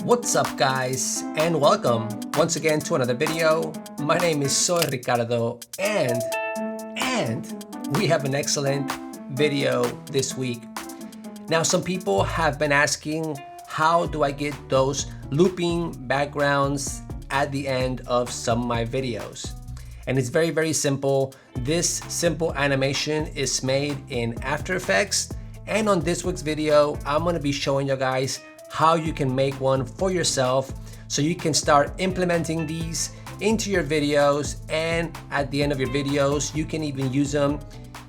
What's up guys, and welcome once again to another video. My name is Soy Ricardo and we have an excellent video this week. Now some people have been asking, how do I get those looping backgrounds at the end of some of my videos? And it's very simple. This simple animation is made in After Effects, and on this week's video I'm going to be showing you guys how you can make one for yourself so you can start implementing these into your videos, and at the end of your videos you can even use them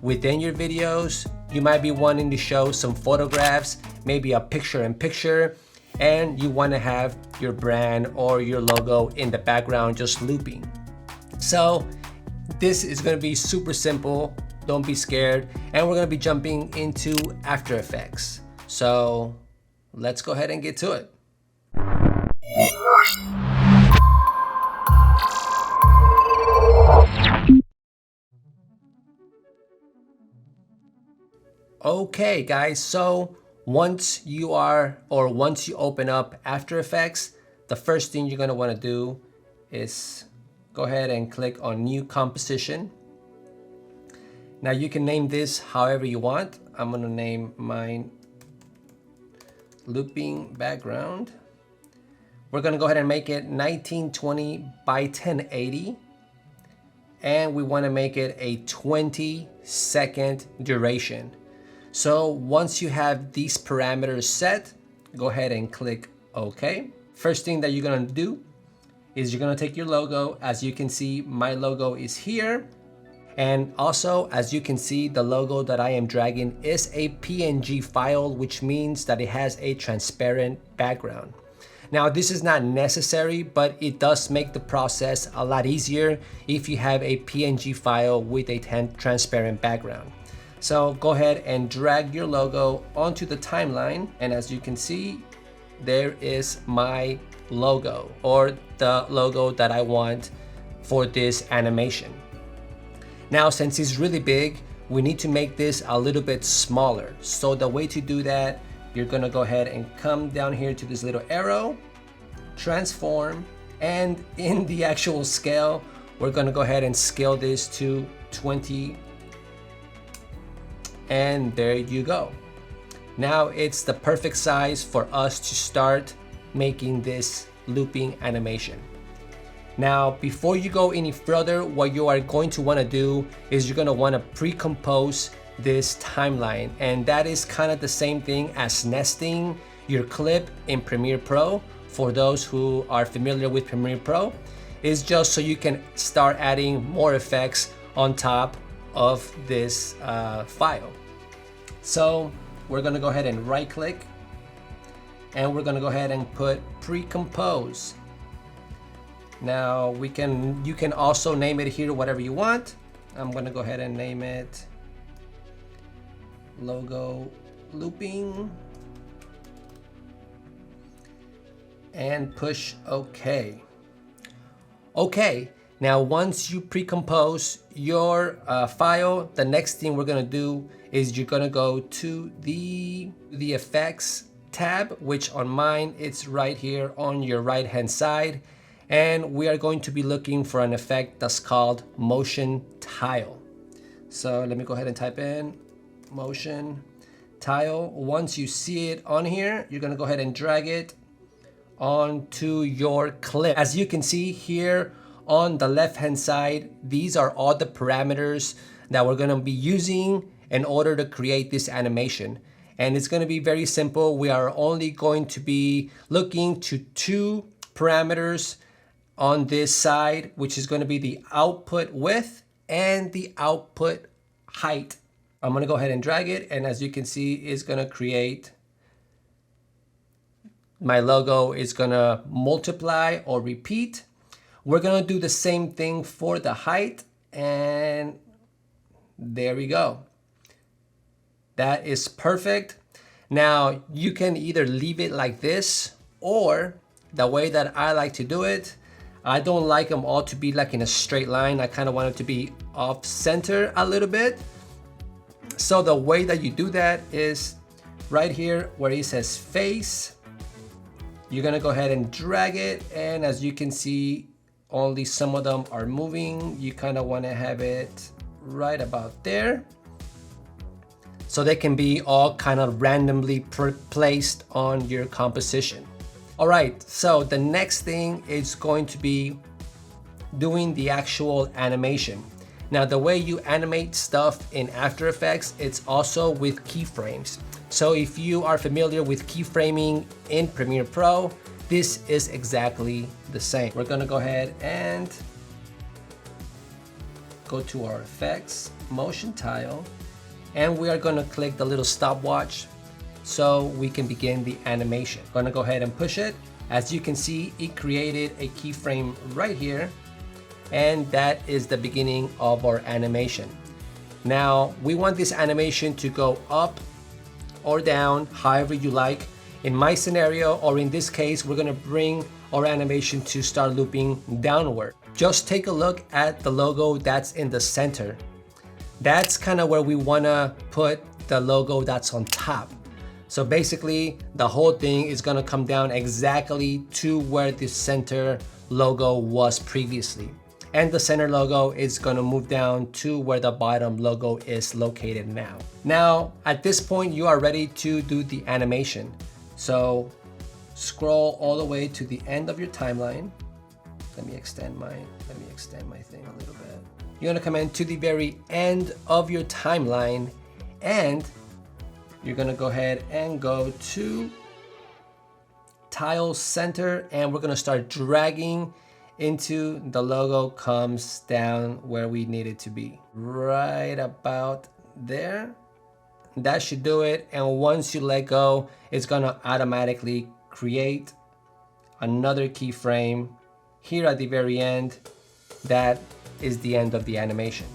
within your videos. You might be wanting to show some photographs, maybe a picture-in-picture, and you want to have your brand or your logo in the background just looping. So this is going to be super simple, don't be scared, and we're going to be jumping into After Effects. So let's go ahead and get to it. Okay guys, so once you open up After Effects, the first thing you're going to want to do is go ahead and click on New Composition. Now you can name this however you want. I'm going to name mine Looping Background. We're going to go ahead and make it 1920 by 1080, and we want to make it a 20-second duration. So once you have these parameters set, go ahead and click OK. First thing that you're going to do is you're going to take your logo. As you can see, my logo is here. And also, as you can see, the logo that I am dragging is a PNG file, which means that it has a transparent background. Now, this is not necessary, but it does make the process a lot easier if you have a PNG file with a transparent background. So go ahead and drag your logo onto the timeline. And as you can see, there is my logo, or the logo that I want for this animation. Now, since it's really big, we need to make this a little bit smaller. So the way to do that, you're gonna go ahead and come down here to this little arrow, transform, and in the actual scale, we're gonna go ahead and scale this to 20. And there you go. Now it's the perfect size for us to start making this looping animation. Now, before you go any further, what you are going to want to do is you're going to want to pre-compose this timeline. And that is kind of the same thing as nesting your clip in Premiere Pro. For those who are familiar with Premiere Pro, is just so you can start adding more effects on top of this file. So we're going to go ahead and right click, and we're going to go ahead and put Precompose. Now you can also name it here whatever you want. I'm going to go ahead and name it Logo Looping and push OK. Okay, now once you pre-compose your file, the next thing we're going to do is you're going to go to the Effects tab, which on mine it's right here on your right hand side. And we are going to be looking for an effect that's called Motion Tile. So let me go ahead and type in Motion Tile. Once you see it on here, you're gonna go ahead and drag it onto your clip. As you can see here on the left hand side, these are all the parameters that we're gonna be using in order to create this animation. And it's gonna be very simple. We are only going to be looking to two parameters on this side, which is going to be the output width and the output height. I'm going to go ahead and drag it, and as you can see, it's going to create my logo. Is going to multiply or repeat. We're going to do the same thing for the height, and there we go. That is perfect. Now you can either leave it like this, or the way that I like to do it, I don't like them all to be like in a straight line. I kind of want it to be off center a little bit. So the way that you do that is right here where it says face, You're gonna go ahead and drag it, and as you can see, only some of them are moving. You kind of want to have it right about there, so they can be all kind of randomly placed on your composition. All right, so the next thing is going to be doing the actual animation. Now, the way you animate stuff in After Effects, it's also with keyframes. So if you are familiar with keyframing in Premiere Pro, this is exactly the same. We're gonna go ahead and go to our effects, motion tile, and we are gonna click the little stopwatch so we can begin the animation. Gonna go ahead and push it. As you can see, it created a keyframe right here, and that is the beginning of our animation. Now, we want this animation to go up or down, however you like. In my scenario, or in this case, we're gonna bring our animation to start looping downward. Just take a look at the logo that's in the center. That's kind of where we wanna put the logo that's on top. So basically, the whole thing is gonna come down exactly to where the center logo was previously. And the center logo is gonna move down to where the bottom logo is located now. Now, at this point, you are ready to do the animation. So scroll all the way to the end of your timeline. Let me extend my thing a little bit. You're gonna come in to the very end of your timeline, and you're gonna go ahead and go to tile center, and we're gonna start dragging into the logo comes down where we need it to be. Right about there. That should do it. And once you let go, it's gonna automatically create another keyframe here at the very end. That is the end of the animation.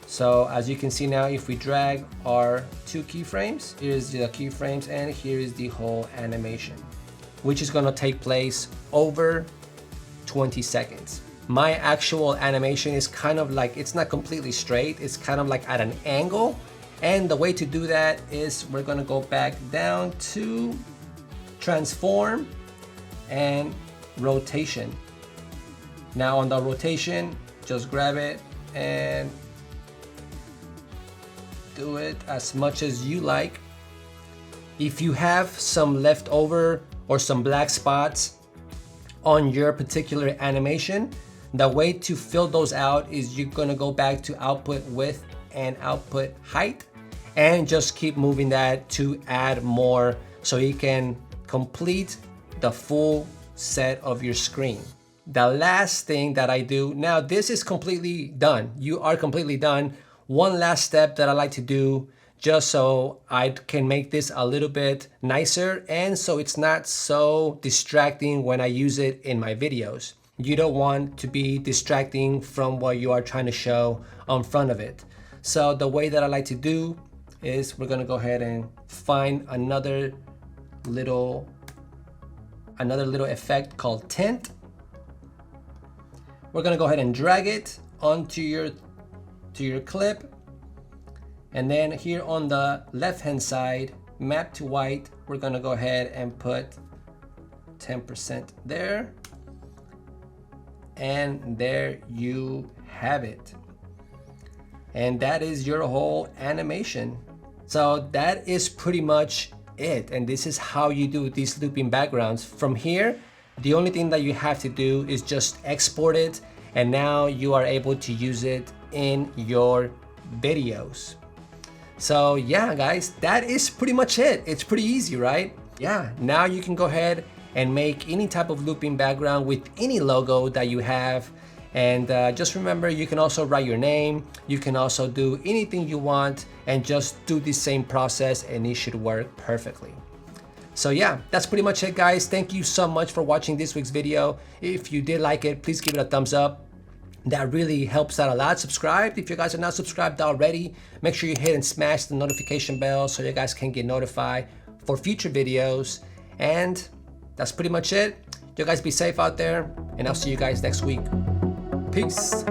So as you can see now, if we drag our two keyframes, here's the keyframes and here is the whole animation, which is gonna take place over 20 seconds. My actual animation is kind of like, it's not completely straight, it's kind of like at an angle. And the way to do that is we're gonna go back down to transform and rotation. Now on the rotation, just grab it and do it as much as you like. If you have some leftover or some black spots on your particular animation, the way to fill those out is you're gonna go back to output width and output height and just keep moving that to add more so you can complete the full set of your screen. The last thing that I do, now this is completely done. You are completely done. One last step that I like to do just so I can make this a little bit nicer and so it's not so distracting when I use it in my videos. You don't want to be distracting from what you are trying to show on front of it. So the way that I like to do is we're gonna go ahead and find another little effect called Tint. We're gonna go ahead and drag it onto your clip. And then here on the left-hand side, map to white, we're gonna go ahead and put 10% there. And there you have it. And that is your whole animation. So that is pretty much it. And this is how you do these looping backgrounds. From here, the only thing that you have to do is just export it. And now you are able to use it in your videos. So yeah, guys, that is pretty much it. It's pretty easy, right? Yeah, now you can go ahead and make any type of looping background with any logo that you have. And just remember, you can also write your name. You can also do anything you want and just do the same process and it should work perfectly. So yeah, that's pretty much it, guys. Thank you so much for watching this week's video. If you did like it, please give it a thumbs up. That really helps out a lot. Subscribe if you guys are not subscribed already. Make sure you hit and smash the notification bell so you guys can get notified for future videos. And that's pretty much it. You guys be safe out there, and I'll see you guys next week. Peace.